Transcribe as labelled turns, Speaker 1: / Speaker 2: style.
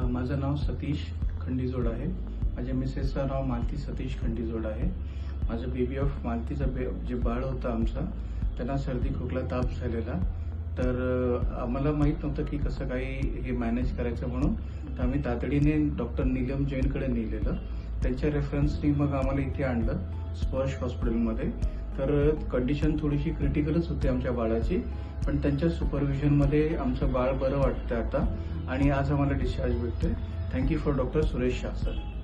Speaker 1: माझं नाव सतीश खंडीजोड आहे. माझ्या मिसेसचं नाव मालती सतीश खंडीजोड आहे. माझं बेबी ऑफ मालतीचं जे बाळ होतं आमचं, त्यांना सर्दी खोकला ताप झालेला. तर आम्हाला माहीत नव्हतं की कसं काही हे मॅनेज करायचं म्हणून. तर आम्ही तातडीने डॉक्टर नीलम जैनकडे नेलेलं. त्यांच्या रेफरन्सनी मग आम्हाला इथे आणलं स्पर्श हॉस्पिटलमध्ये. तर कंडिशन थोडीशी क्रिटिकलच होती आमच्या बाळाची, पण त्यांच्या सुपरविजनमध्ये आमचं बाळ बरं वाटतं आता आणि आज आम्हाला डिस्चार्ज भेटतोय. Thank you for doctor Suresh Shah sir.